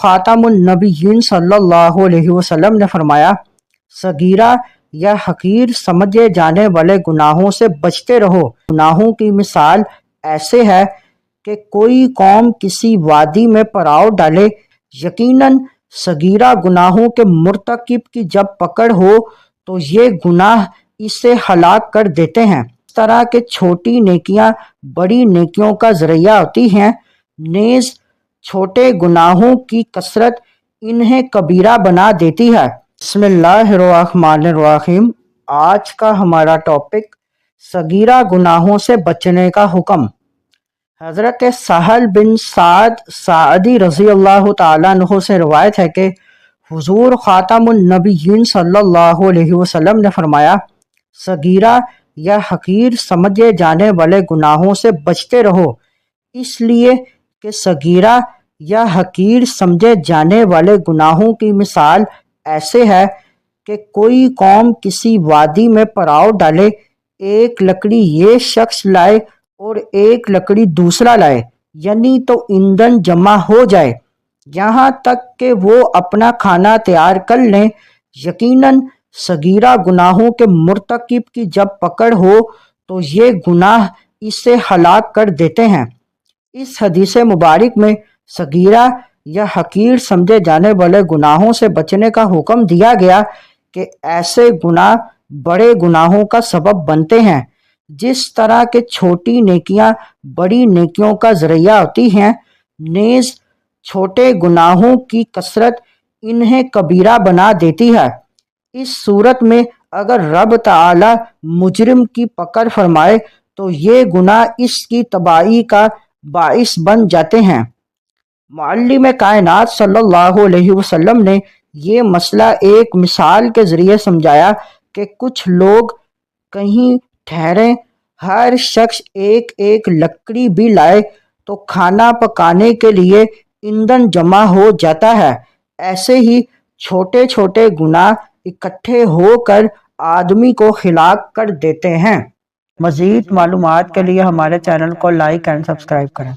ख़ातमुन्नबिय्यीन सल्लल्लाहु अलैहि वसल्लम ने फरमाया, सगीरा या हकीर समझे जाने वाले गुनाहों से बचते रहो। गुनाहों की मिसाल ऐसे है कि कोई कौम किसी वादी में पड़ाव डाले। यकीनन सगीरा गुनाहों के मुर्तकिब की जब पकड़ हो तो ये गुनाह इसे हलाक कर देते हैं। इस तरह के छोटी नेकियां बड़ी नेकियों का जरिया होती हैं। नेज़ छोटे गुनाहों की कसरत इन्हें कबीरा बना देती है। बिस्मिल्लाहिर्रहमानिर्रहीम। आज का हमारा टॉपिक सगीरा गुनाहों से बचने का हुक्म। हज़रत सहल बिन साद सादी रज़ी अल्लाह तआला अन्हु से रिवायत है कि हुज़ूर ख़ातमुन्नबिय्यीन सल्लल्लाहु अलैहि वसल्लम ने फरमाया, सगीरा या हकीर समझे जाने वाले गुनाहों से बचते रहो, इसलिए कि सगीरा या हकीर समझे जाने वाले गुनाहों की मिसाल ऐसे है कि कोई कौम किसी वादी में पड़ाव डाले। एक लकड़ी ये शख्स लाए और एक लकड़ी दूसरा लाए, यानी तो ईंधन जमा हो जाए, यहाँ तक कि वो अपना खाना तैयार कर लें। यकीनन सगीरा गुनाहों के मुर्तकिब की जब पकड़ हो तो ये गुनाह इसे हलाक कर देते हैं। इस हदीस मुबारक में सगीरा या हकीर समझे जाने वाले गुनाहों से बचने का हुक्म दिया गया कि ऐसे गुनाह बड़े गुनाहों का सबब बनते हैं। जिस तरह के छोटी नेकियां बड़ी नेकियों का जरिया होती हैं, नेज़ छोटे गुनाहों की कसरत इन्हें कबीरा बना देती है। इस सूरत में अगर रब ताला मुजरिम की पकड़ फरमाए तो ये गुनाह इसकी तबाही का बाइस बन जाते हैं। मुअल्लिम कायनात सल्लल्लाहु अलैहि वसल्लम ने ये मसला एक मिसाल के ज़रिए समझाया कि कुछ लोग कहीं ठहरे, हर शख्स एक एक लकड़ी भी लाए तो खाना पकाने के लिए ईंधन जमा हो जाता है। ऐसे ही छोटे छोटे गुनाह इकट्ठे होकर आदमी को हिलाक कर देते हैं। मज़ीद मालूमात के लिए हमारे चैनल को लाइक एंड सब्सक्राइब करें।